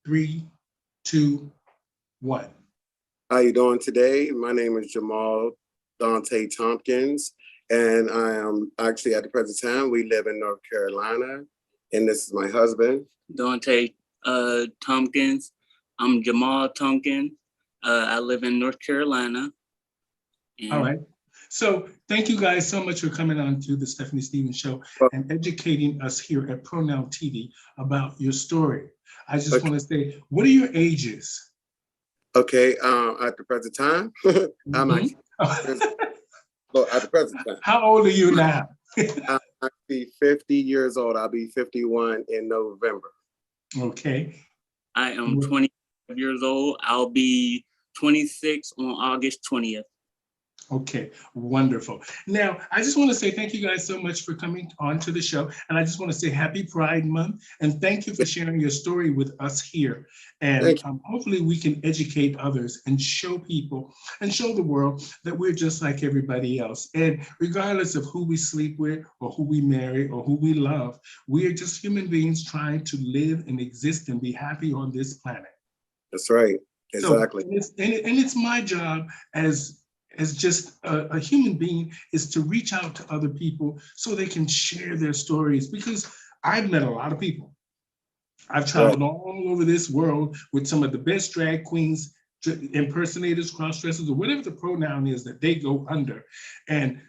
Three, two, one. How you doing today? My name is Jamal Dante Tompkins, and I am actually at the present time we live in North Carolina, and this is my husband. Dante Tompkins. I'm Jamal Tompkins. I live in North Carolina. All right. So thank you guys so much for coming on to the Stephanie Stevens Show and educating us here at Pronoun TV about your story. I just want to say, what are your ages? Okay, at the present time, I'm actually at the present time. How old are you now? I'm actually 50 years old. I'll be 51 in November. Okay. I am 25 years old. I'll be 26 on August 20th. Okay, wonderful. Now, I just want to say thank you guys so much for coming on to the show. And I just want to say happy Pride Month. And thank you for sharing your story with us here. And hopefully we can educate others and show people and show the world that we're just like everybody else. And regardless of who we sleep with or who we marry or who we love, we are just human beings trying to live and exist and be happy on this planet. That's right. Exactly. So, and it's my job as just a human being is to reach out to other people so they can share their stories, because I've met a lot of people. I've traveled all over this world with some of the best drag queens, impersonators, cross-dressers, or whatever the pronoun is that they go under. And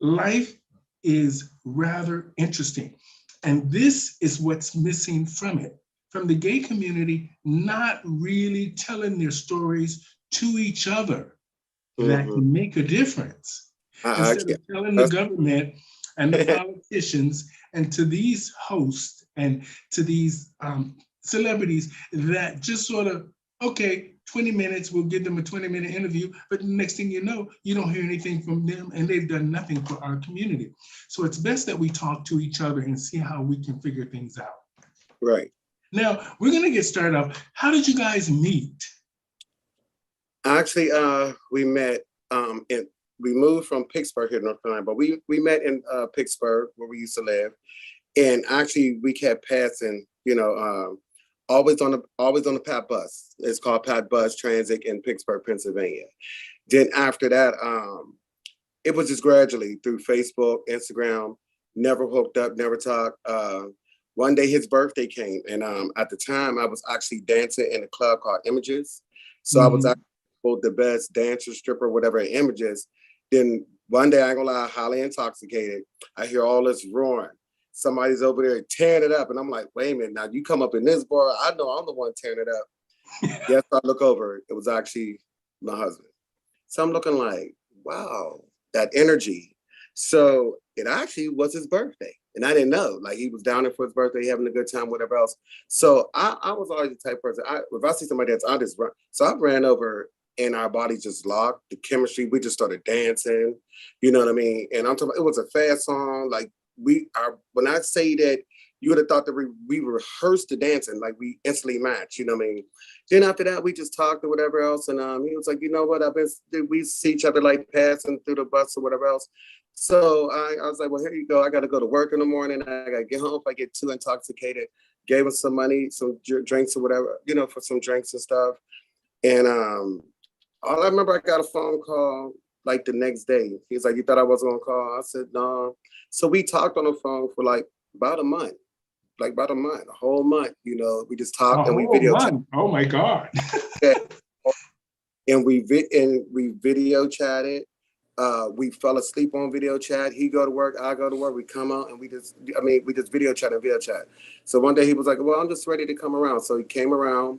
life is rather interesting. And this is what's missing from it. From the gay community, not really telling their stories to each other. That can make a difference. Instead of telling the government and the politicians and to these hosts and to these celebrities that just sort of, okay, 20 minutes, we'll give them a 20-minute interview, but the next thing you know, you don't hear anything from them and they've done nothing for our community. So it's best that we talk to each other and see how we can figure things out. Right. Now, we're gonna get started off. How did you guys meet? Actually, we met we moved from Pittsburgh here, North Carolina, but we met in Pittsburgh where we used to live, and actually we kept passing, always on the Pat bus. It's called Pat Bus Transit in Pittsburgh, Pennsylvania. Then after that, it was just gradually through Facebook, Instagram, never hooked up, never talked. One day his birthday came, and at the time I was actually dancing in a club called Images. So I was actually the best dancer, stripper, whatever in Images. Then one day, I ain't gonna lie, highly intoxicated. I hear all this roaring. Somebody's over there tearing it up. And I'm like, wait a minute, now you come up in this bar, I know I'm the one tearing it up. Yes, I look over, it was actually my husband. So I'm looking like, wow, that energy. So it actually was his birthday. And I didn't know, like he was down there for his birthday, having a good time, whatever else. So I was always the type of person, if I see somebody that's, I just run. So I ran over and our bodies just locked, the chemistry, we just started dancing, you know what I mean? And I'm talking, it was a fast song. Like when I say that, you would have thought that we rehearsed the dancing, like we instantly matched, you know what I mean? Then after that, we just talked or whatever else. And he was like, you know what, we see each other like passing through the bus or whatever else. So I was like, well, here you go. I got to go to work in the morning. I got to get home if I get too intoxicated. Gave him some money, some drinks or whatever, for some drinks and stuff. And all I remember, I got a phone call like the next day. He's like, you thought I wasn't gonna call? I said, no. So we talked on the phone for like about a month, a whole month. We just talked and we video chatted. Oh my God. And we video chatted. We fell asleep on video chat. He go to work, I go to work. We come out and we just video chat and video chat. So one day he was like, well, I'm just ready to come around. So he came around.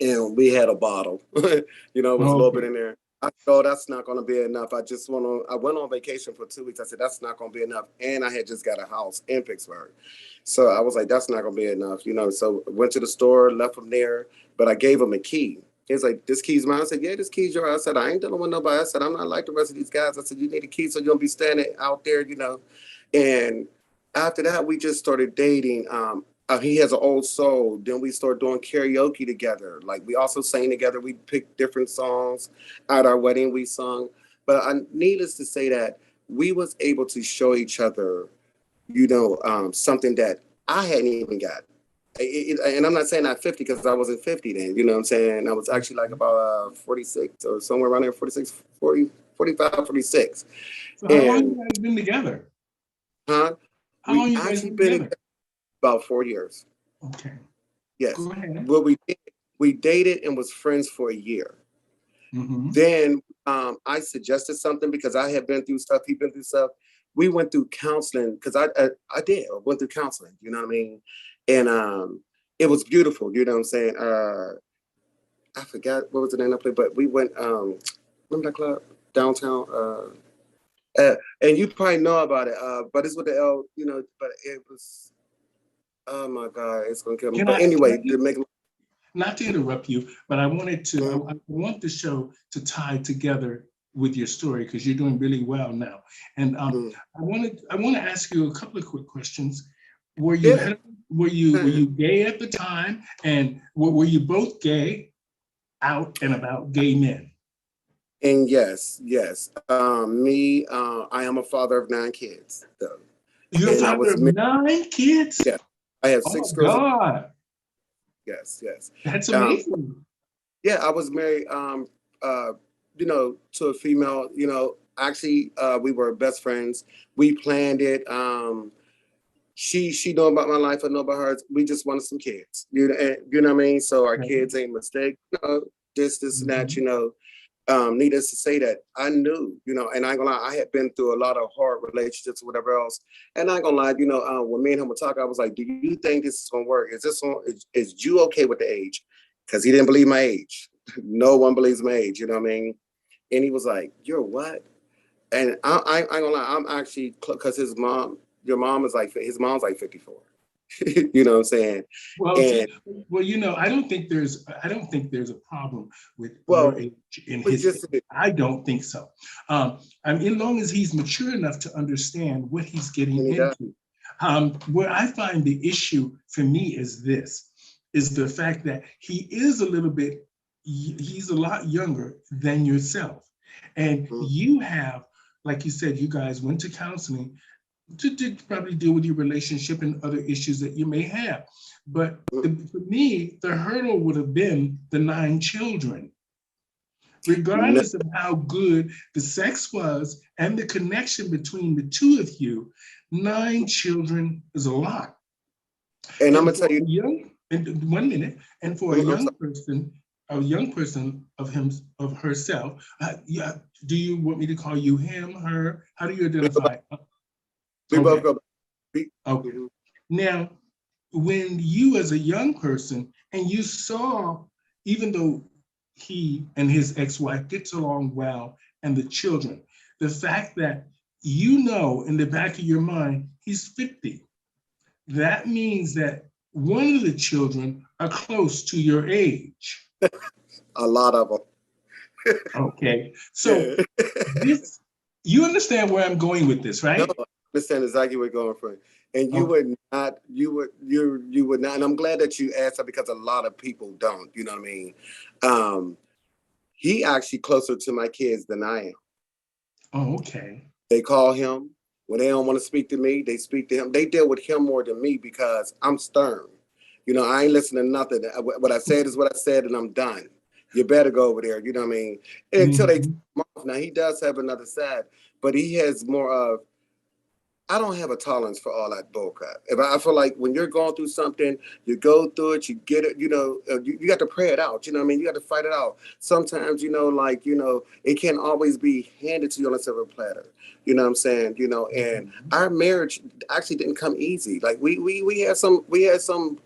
And we had a bottle, it was a little bit in there. I thought that's not going to be enough. I went on vacation for 2 weeks. I said, that's not going to be enough. And I had just got a house in Pittsburgh. So I was like, that's not going to be enough, So went to the store, left from there, but I gave him a key. He's like, this key's mine. I said, yeah, this key's yours. I said, I ain't dealing with nobody. I said, I'm not like the rest of these guys. I said, you need a key so you don't be standing out there, And after that, we just started dating. He has an old soul. Then we started doing karaoke together. Like we also sang together. We picked different songs. At our wedding, we sung. But needless to say that we was able to show each other, something that I hadn't even got. And I'm not saying I'm 50 because I wasn't 50 then, you know what I'm saying? I was actually like about 46 or somewhere around there, 46, 40, 45, 46. So how long And you guys been together? huh? How We long you guys actually been been together? together about 4 years. Okay, Yes. go ahead. Well, we dated and was friends for a year. Mm-hmm. Then I suggested something because I had been through stuff, he'd been through stuff. We went through counseling because I went through counseling, you know what I mean? And it was beautiful, you know what I'm saying? I forgot what was the name of the place, but we went, remember that club downtown? And you probably know about it, but it's with the L, you know, but it was, oh my God, it's gonna kill me. Can But I anyway, just, to make not to interrupt you, but I wanted to, mm, I want the show to tie together with your story because you're doing really well now. And mm, I want to ask you a couple of quick questions. Were you yeah. hetero- were you gay at the time, and were you both gay, out and about gay men? And yes. I am a father of 9 kids, though. You're a And I father was of married, 9 kids. yeah. I have Oh 6 girls. God, Yes. that's Um, amazing. yeah, I was married, you know, to a female, you know, actually, we were best friends. We planned it. She know about my life, I know about hers. We just wanted some kids. You know what I mean? So our Okay. kids ain't a mistake, you know, this and that, Mhm. you know. Needless to say that I knew, you know, and I ain't gonna lie, I had been through a lot of hard relationships or whatever else. And I ain't gonna lie, you know, when me and him were talking, I was like, do you think this is gonna work? Is you okay with the age? Because he didn't believe my age. No one believes my age, you know what I mean? And he was like, you're what? And I ain't gonna lie, I'm actually, because your mom is like, his mom's like 54. You know what I'm saying? Well, And see, I don't think there's a problem with your well, age and we his age. just, I don't think so. I mean, as long as he's mature enough to understand what he's getting and he does. into. Where I find the issue for me is the fact that he's a lot younger than yourself. And Mm, you have, like you said, you guys went to counseling to probably deal with your relationship and other issues that you may have. But mm. for me, the hurdle would have been the 9 children. No, Regardless of how good the sex was and the connection between the two of you, 9 children is a lot. and I'm And gonna for tell you, a young, and 1 minute, and for I'm sorry. a young person of herself, yeah. Do you want me to call you him, her? How do you We go identify? back, we both Okay, go back. okay. Mhm. Now, when you as a young person and you saw, even though he and his ex-wife gets along well and the children, the fact that you know in the back of your mind he's 50, that means that one of the children are close to your age. A lot of them. Okay, so Yeah. this, you understand where I'm going with this, No, right? I understand exactly where you're going from. And Okay. you would not, and I'm glad that you asked that because a lot of people don't, you know what I mean? Um, he actually closer to my kids than I am. Oh, okay. They call him when they don't want to speak to me, they speak to him. They deal with him more than me because I'm stern. You know, I ain't listening to nothing. What I said is what I said, and I'm done. You better go over there. You know what I mean? Until they take Mhm. him off. Now he does have another side, but he has more of. I don't have a tolerance for all that bullcrap. If I feel like when you're going through something, you go through it, you get it, you know, you got to pray it out. You know what I mean? You got to fight it out. Sometimes, you know, like, you know, it can't always be handed to you on a silver platter. You know what I'm saying? You know, and Mhm. our marriage actually didn't come easy. Like we had some,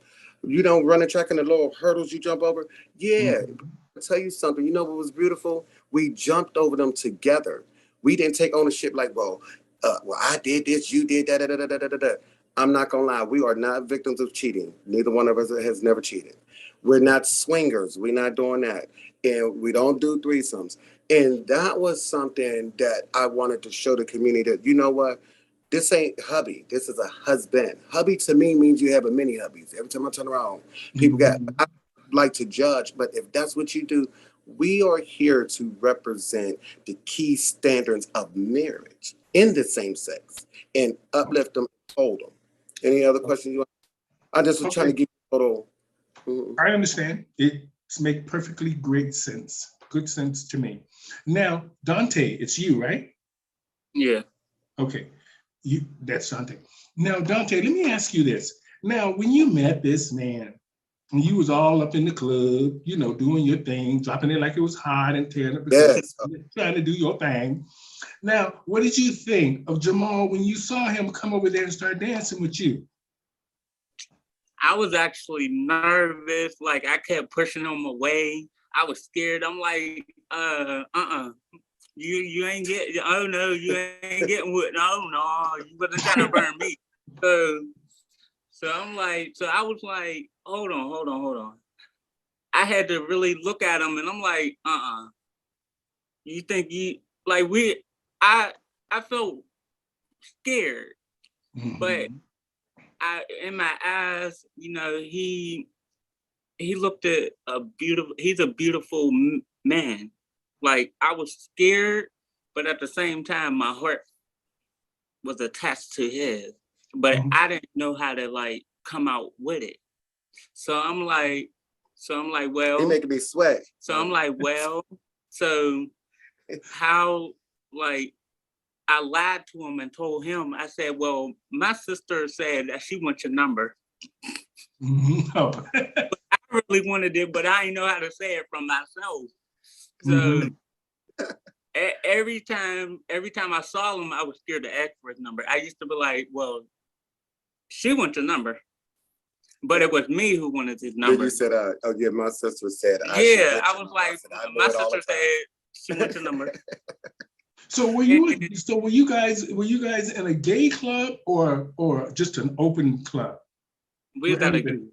you know, running track and the little hurdles you jump over. Yeah. Mhm. I'll tell you something, you know what was beautiful? We jumped over them together. We didn't take ownership like, well, I did this, you did that, da, da, da, da, da, da. I'm not gonna lie, we are not victims of cheating. Neither one of us has never cheated. We're not swingers. We're not doing that, and we don't do threesomes. And that was something that I wanted to show the community that you know what, this ain't hubby. This is a husband. Hubby to me means you have a mini hubbies. Every time I turn around, people got. Mhm. I like to judge, but if that's what you do, we are here to represent the key standards of marriage in the same sex and uplift them, hold them. Any other questions you want? I just was trying to Okay. give total. Mhm. I understand. It's make perfectly great sense. Good sense to me. Now, Dante, it's you, right? Yeah. Okay. That's Dante. Now, Dante, let me ask you this. Now, when you met this man, and you was all up in the club, doing your thing, dropping it like it was hot and tearing up the club, Yes. trying to do your thing. Now, what did you think of Jamal when you saw him come over there and start dancing with you? I was actually nervous. Like I kept pushing him away. I was scared. I'm like, you ain't get. Oh no, you ain't getting with. No, you wasn't trying to burn me. So I'm like, so I was like, hold on. I had to really look at him, and I'm like, You think you like we? I felt scared, but Mhm. in my eyes, he looked at he's a beautiful man. Like I was scared, but at the same time my heart was attached to his, but Mhm. I didn't know how to like come out with it. So I'm like, so I'm like, He well, making me sweat. so I'm like, well, so how, like, I lied to him and told him, I said, well, my sister said that she wants your number. Mhm. Oh. I really wanted it, but I didn't know how to say it from myself. So Mhm. every time I saw him, I was scared to ask for his number. I used to be like, well, she wants your number, but it was me who wanted his Then number. you said, oh yeah, my sister said I should Yeah, get I your was number. like, said, I know my it all sister the time. said she wants your number. So were you guys in a gay club or just an open club We where was everybody?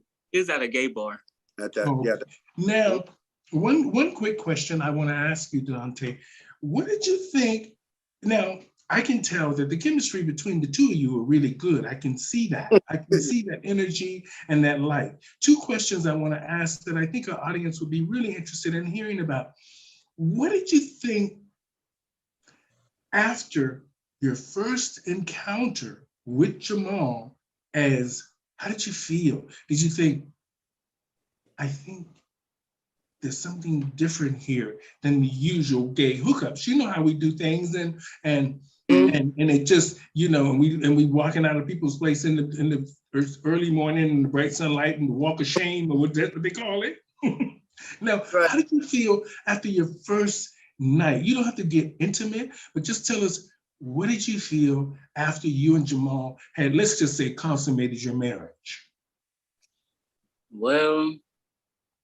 at a gay bar. At that, Oh, yeah. now, one quick question I want to ask you, Dante. What did you think? Now, I can tell that the chemistry between the two of you are really good. I can see that. I can see that energy and that light. Two questions I want to ask that I think our audience would be really interested in hearing about. What did you think after your first encounter with Jamal? How did you feel? Did you think, I think there's something different here than the usual gay hookups? You know how we do things, and it just, and we walking out of people's place in the early morning in the bright sunlight and the walk of shame, or what they call it. Now, Right. how did you feel after your first night? You don't have to get intimate, but just tell us, what did you feel after you and Jamal had, let's just say, consummated your marriage? Well,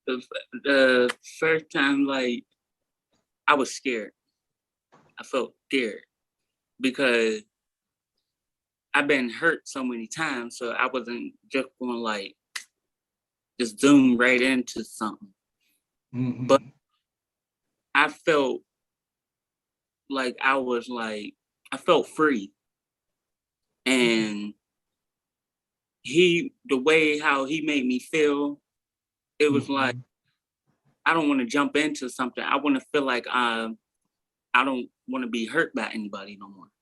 the first time, like, I was scared. I felt scared because I've been hurt so many times, so I wasn't just going like just zoom right into something. Mhm. But I felt like I felt free, and the way how he made me feel, it was like Mhm. I don't want to jump into something. I want to feel like I don't want to be hurt by anybody no more,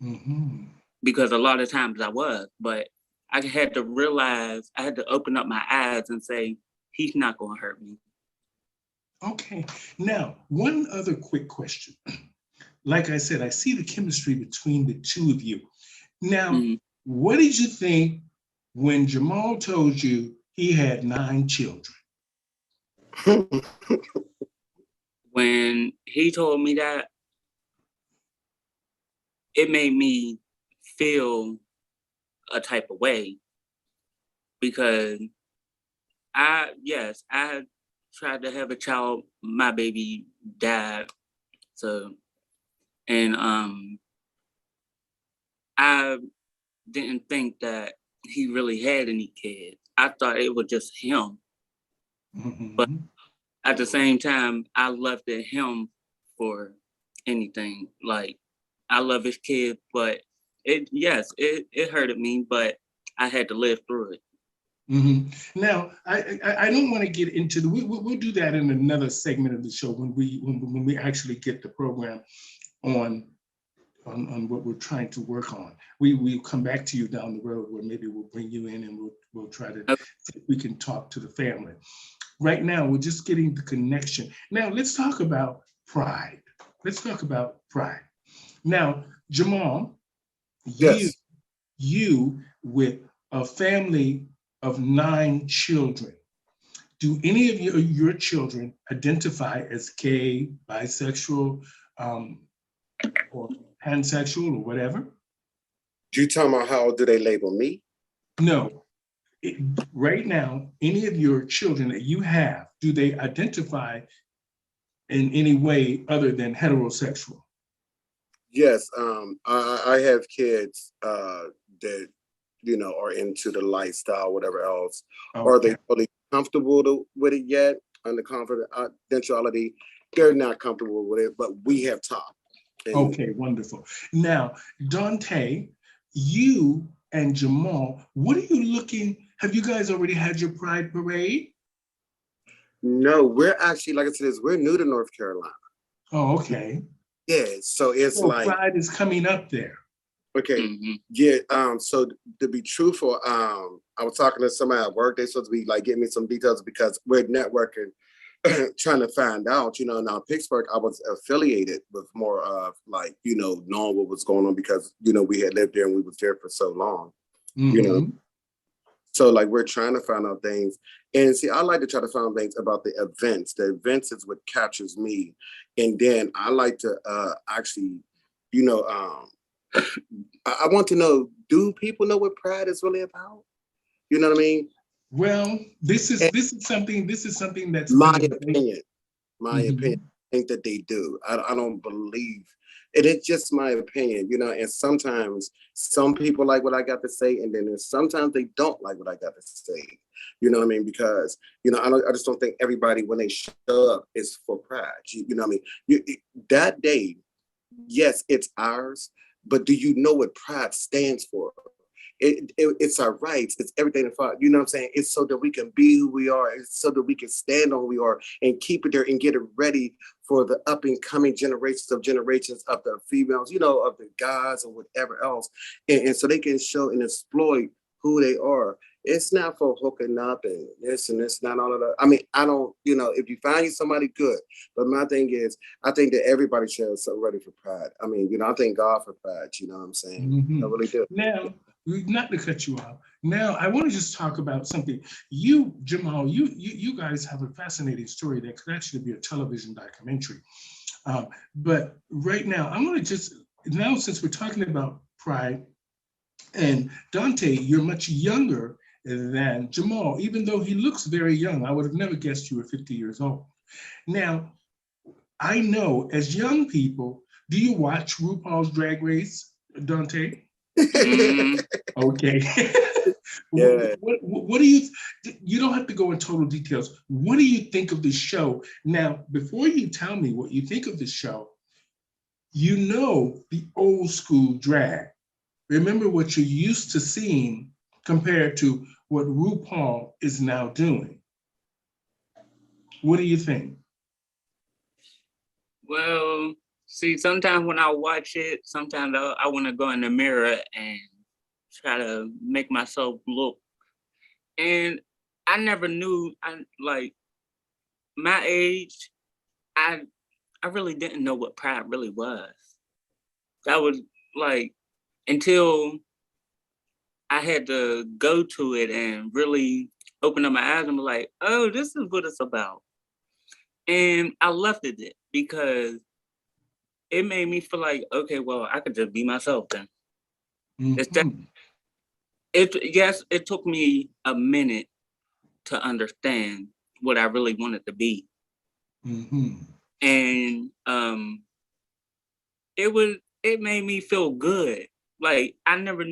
Mhm. because a lot of times I was, but I had to realize, I had to open up my eyes and say, he's not going to hurt me. Okay. Now, one other quick question. Like I said, I see the chemistry between the two of you. Now, Mhm. what did you think when Jamal told you he had 9 children? When he told me that, it made me feel a type of way, because I tried to have a child. My baby died. So, and I didn't think that he really had any kids. I thought it was just him. But Mhm. at the same time, I loved him for anything. Like, I love his kid, but it hurted me, but I had to live through it. Mhm. Now, I don't want to get into we'll do that in another segment of the show when we actually get the program on on what we're trying to work on. We'll come back to you down the road where maybe we'll bring you in and we'll try to see if we can talk to the family. Right now, we're just getting the connection. Now, let's talk about pride. Let's talk about pride. Now, Jamal, Yes. you with a family of 9 children, do any of your children identify as gay, bisexual, or pansexual, or whatever? You talking about how do they label me? No. Right now, any of your children that you have, do they identify in any way other than heterosexual? Yes. I have kids that are into the lifestyle, whatever else. Are they Okay. fully comfortable with it yet? Under confidentiality, they're not comfortable with it, but we have talked. And Okay, wonderful. Now, Dante, you and Jamal, what are you looking? Have you guys already had your Pride Parade? no, we're actually, like I said, we're new to North Carolina. Oh, okay. Yeah, so it's So like, Pride is coming up there. okay, Mhm. yeah. So to be truthful, I was talking to somebody at work. They supposed to be like getting me some details because we're networking, trying to find out. Now Pittsburgh, I was affiliated with more of like knowing what was going on because we had lived there and we was there for so long. Mhm. So like we're trying to find out things. And see, I like to try to find things about the events. The events is what captures me. And then I like to actually, I want to know, do people know what Pride is really about? You know what I mean? Well, this is And something that's my been opinion, my opinion, Mhm. I think that they do. I don't believe, and it's just my opinion, and sometimes some people like what I got to say, and then sometimes they don't like what I got to say. You know what I mean? Because I just don't think everybody when they show up is for pride. You know what I mean? That day, yes, it's ours, but do you know what pride stands for? It's our rights. It's everything. You know what I'm saying? It's so that we can be who we are. It's so that we can stand on who we are and keep it there and get it ready for the up and coming generations of the females, of the guys or whatever else. And so they can show and exploit who they are. It's not for hooking up and this, not all of that. I mean, I don't, if you find you somebody good, but my thing is, I think that everybody should have something ready for pride. I mean, I thank God for pride, you know what I'm saying? I Mhm. really do. Now, not to cut you off. Now, I want to just talk about something. You, Jamal, you guys have a fascinating story that could actually be a television documentary. But right now, I want to just now, since we're talking about pride, and Dante, you're much younger than Jamal, even though he looks very young. I would have never guessed you were 50 years old. Now, I know as young people, do you watch RuPaul's Drag Race, Dante? Mhm. Okay. Yeah. What do you don't have to go in total details. What do you think of the show? Now, before you tell me what you think of the show, you know the old school drag. Remember what you're used to seeing compared to what RuPaul is now doing. What do you think? Well, see, sometimes when I watch it, sometimes I want to go in the mirror and try to make myself look. And I never knew, I like my age, I I really didn't know what pride really was. That was like until I had to go to it and really open up my eyes and be like, oh, this is what it's about. And I left it because it made me feel like, okay, well, I could just be myself then. It's that Mhm. yes, it took me a minute to understand what I really wanted to be. Mhm. And it made me feel good. Like I never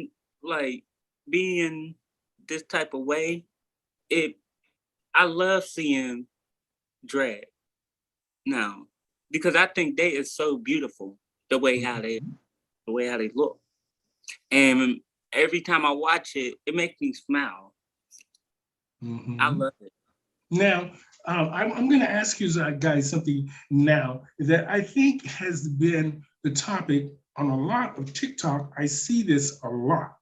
like being this type of way. It I love seeing drag now because I think they is so beautiful the way how they Mhm. look. And every time I watch it, it makes me smile. I Mhm. love it. Now, I'm going to ask you guys something now that I think has been the topic on a lot of TikTok, I see this a lot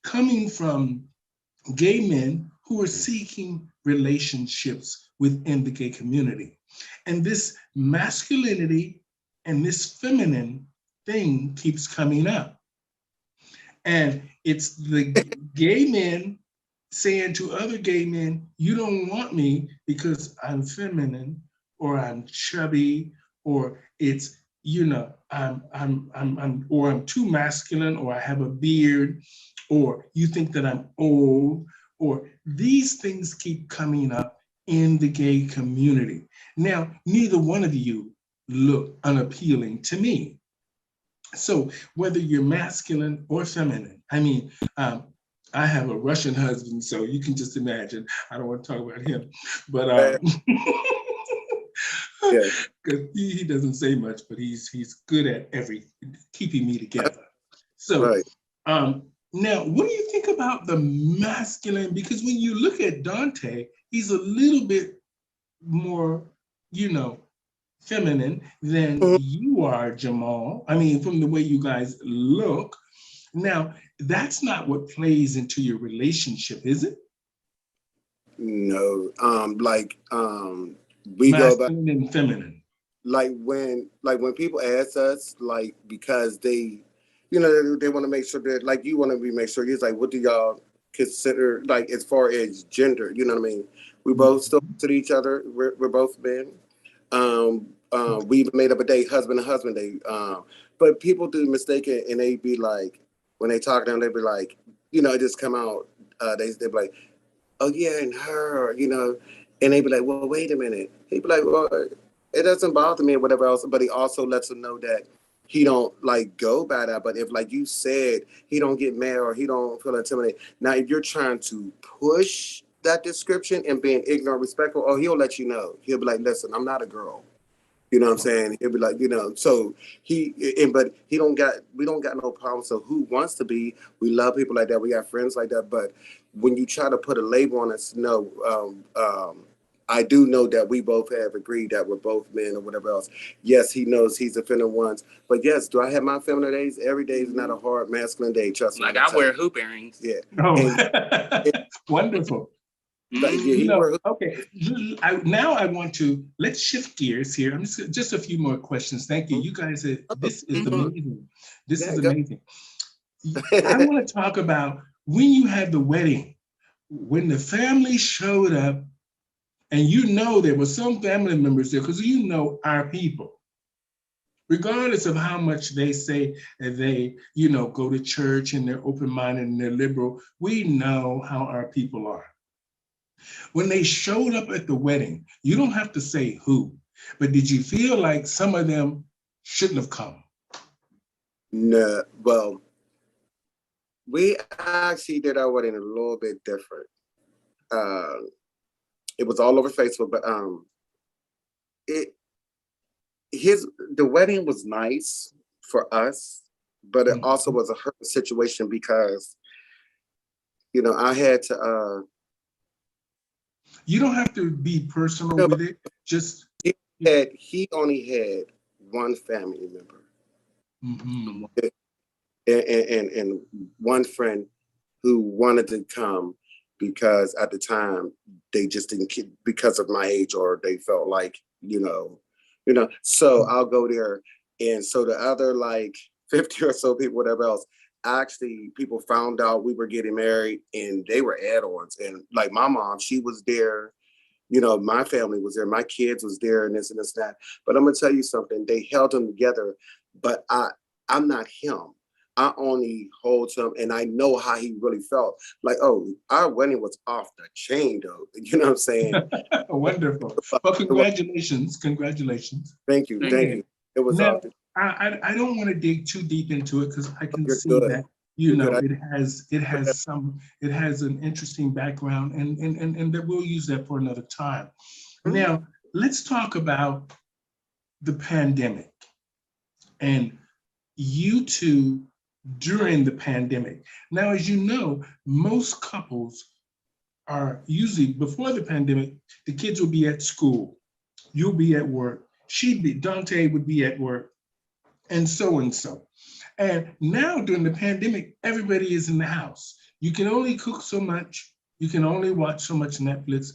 coming from gay men who are seeking relationships within the gay community. And this masculinity and this feminine thing keeps coming up. And it's the gay men saying to other gay men, you don't want me because I'm feminine or I'm chubby, or it's, you know, I'm too masculine, or I have a beard, or you think that I'm old, or these things keep coming up in the gay community. Now, neither one of you look unappealing to me. So whether you're masculine or feminine, I mean, I have a Russian husband, so you can just imagine. I don't want to talk about him, but Yeah. because he doesn't say much, but he's good at keeping me together. So Right. now, what do you think about the masculine? Because when you look at Dante, he's a little bit more, you know, feminine than Mhm. you are, Jamal. I mean, from the way you guys look. Now, that's not what plays into your relationship, is it? No. We go back Masculine and feminine. like when people ask us, like, because they want to make sure that, like, you want to be make sure it's like, what do y'all consider, like, as far as gender, you know what I mean? We both still Mhm. to each other. We're both men. We made up a day, husband and husband day. But people do mistake it, and they be like, when they talk to them, they be like, it just come out. They be like, oh yeah, and her, and they be like, well, wait a minute. He be like, well, it doesn't bother me or whatever else. But he also lets them know that he don't like go by that. But if, like you said, he don't get mad or he don't feel intimidated. Now, if you're trying to push that description and being ignorant, respectful, oh, he'll let you know. He'll be like, listen, I'm not a girl. You know what I'm saying? He'll be like, so but we don't got no problem. So who wants to be? We love people like that. We got friends like that. But when you try to put a label on us, no, I do know that we both have agreed that we're both men or whatever else. Yes, he knows he's a feminine once. But yes, do I have my feminine days? Every day is not a hard masculine day. Trust me. Like I wear hoop earrings. Yeah. Oh, And wonderful. like, yeah, You he know, wear okay. Now I want to let's shift gears here. I'm just a few more questions. Thank you. You guys, this is Mhm. amazing. This yeah, is go. amazing. I want to talk about when you had the wedding, when the family showed up, and you know there were some family members there because you know our people. Regardless of how much they say that they, go to church and they're open-minded and they're liberal, we know how our people are. When they showed up at the wedding, you don't have to say who, but did you feel like some of them shouldn't have come? No, well, we actually did our wedding a little bit different. Uh, it was all over Facebook, but it his the wedding was nice for us, but it also Mhm. was a hurt situation because I had to You don't have to be personal you know, with it. Just, he only had one family member mhm. and one friend who wanted to come because at the time they just didn't because of my age, or they felt like so I'll go there. And so the other, like, 50 or so people, whatever else, actually people found out we were getting married and they were add-ons. And like my mom, she was there, my family was there, my kids was there, and this and this and that. But I'm gonna tell you something, they held them together, but I'm not him. I only hold him, and I know how he really felt. Like, oh, our wedding was off the chain, though. You know what I'm saying? Wonderful. Well, congratulations. Congratulations. Thank you, Thank thank you. you. It was Now, off the. I don't want to dig too deep into it because I can You're see good. that You're good. it has an interesting background, and that we'll use that for another time. Mhm. Now, let's talk about the pandemic and you two during the pandemic. Now, as you know, most couples are usually before the pandemic, the kids will be at school, you'll be at work, Dante would be at work, and so and so. And now during the pandemic, everybody is in the house. You can only cook so much, you can only watch so much Netflix,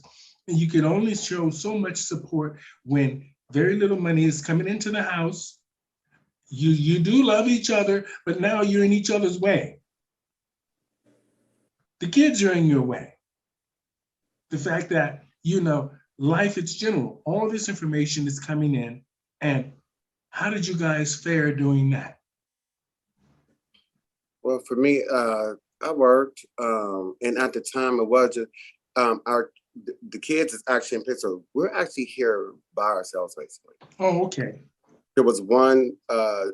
and you can only show so much support when very little money is coming into the house. You do love each other, but now you're in each other's way. The kids are in your way. The fact that, life is general, all this information is coming in. And how did you guys fare doing that? Well, for me, I worked, and at the time it was just the kids is actually in Pittsburgh. We're actually here by ourselves, basically. Oh, okay. There was one a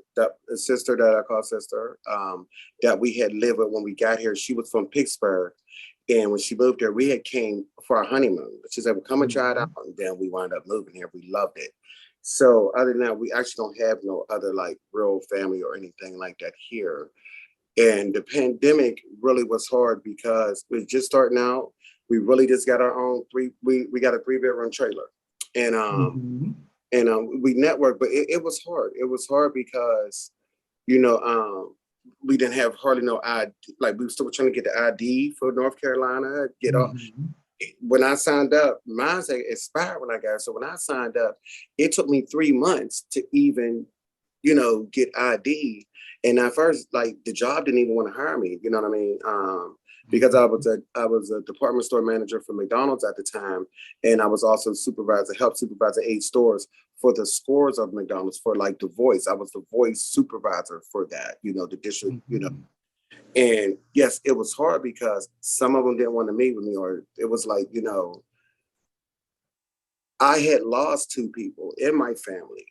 sister that I call sister that we had lived with when we got here. She was from Pittsburgh, and when she moved here, we had came for our honeymoon. She said, "Well, come and try it out," and then we wound up moving here. We loved it. So other than that, we actually don't have no other like real family or anything like that here. And the pandemic really was hard because we're just starting out. We really just got our own we got a 3-bedroom trailer. And Mhm. we networked, but it was hard. It was hard because, we didn't have hardly no ID. Like we were still trying to get the ID for North Carolina, get off. Mhm. When I signed up, mine expired when I got it. So when I signed up, it took me 3 months to even, get ID. And at first, like the job didn't even want to hire me. You know what I mean? Because I was a department store manager for McDonald's at the time, and I was also help supervisor 8 stores for the scores of McDonald's for like the voice. I was the voice supervisor for that. The district. Mhm. And yes, it was hard because some of them didn't want to meet with me, or it was like, I had lost 2 people in my family,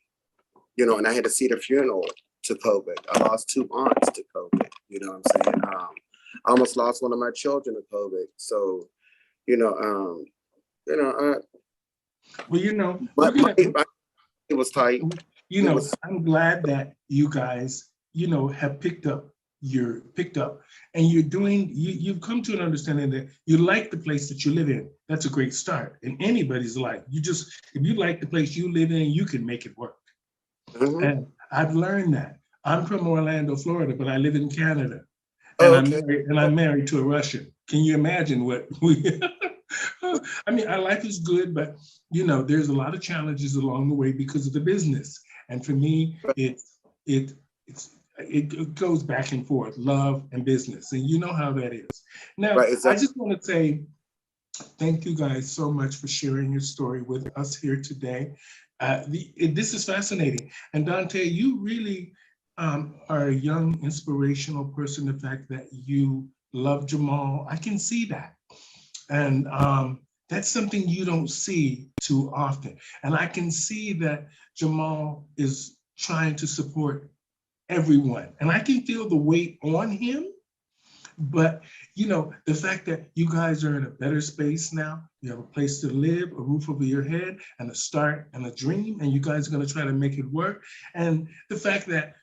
and I had to see the funeral to COVID. I lost 2 aunts to COVID. You know what I'm saying? I almost lost one of my children to COVID. So, I, Well, but it was tight. It was I'm glad that you guys, have picked up and you've come to an understanding that you like the place that you live in. That's a great start in anybody's life. If you like the place you live in, you can make it work. mhm. And I've learned that. I'm from Orlando, Florida, but I live in Canada. And Oh, okay. I'm married to a Russian. Can you imagine what we I mean, our life is good, but there's a lot of challenges along the way because of the business. And for me, it goes back and forth, love and business. And you know how that is. Now, Right, I exactly. just want to say thank you guys so much for sharing your story with us here today. This is fascinating. And Dante, you really are a young, inspirational person. The fact that you love Jamal, I can see that. And that's something you don't see too often. And I can see that Jamal is trying to support everyone. And I can feel the weight on him. But the fact that you guys are in a better space now, you have a place to live, a roof over your head, and a start and a dream, and you guys are going to try to make it work. And the fact that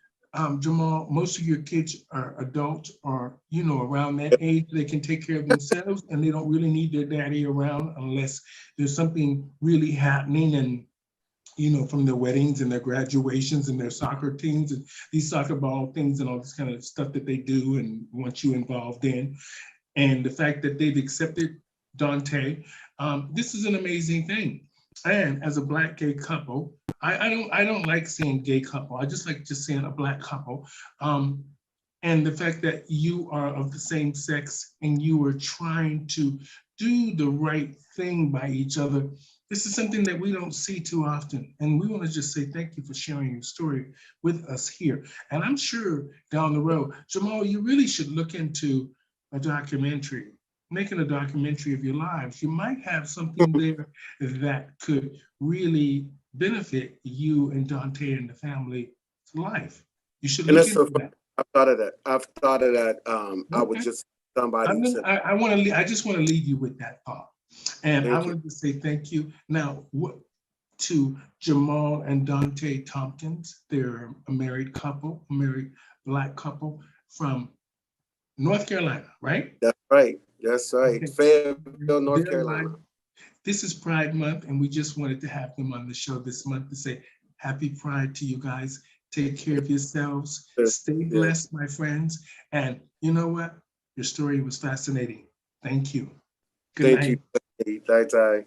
Jamal, most of your kids are adults or around that age, they can take care of themselves, and they don't really need their daddy around unless there's something really happening. And from their weddings and their graduations and their soccer teams and these soccer ball things and all this kind of stuff that they do and want you involved in. And the fact that they've accepted Dante, this is an amazing thing. And as a Black gay couple, I don't like saying gay couple. I just like just saying a Black couple. And the fact that you are of the same sex and you are trying to do the right thing by each other. This is something that we don't see too often. And we want to just say thank you for sharing your story with us here. And I'm sure down the road, Jamal, you really should look into a documentary, making a documentary of your lives. You might have something there that could really benefit you and Dante and the family's life. You should And look that's so into funny. that. I've thought of that. I would Okay. just somebody to I just want to leave you with that thought. And I thank you. wanted to say thank you. Now, to Jamal and Dante Tompkins, they're a married couple, a married Black couple from North Carolina, right? That's right. That's right. Okay. Fayetteville, North Their life. Carolina. This is Pride Month, and we just wanted to have them on the show this month to say happy Pride to you guys. Take care of yourselves. Sure. Stay Yeah. blessed, my friends. And you know what? Your story was fascinating. Thank you. Good Thank night. you. Tai Tai.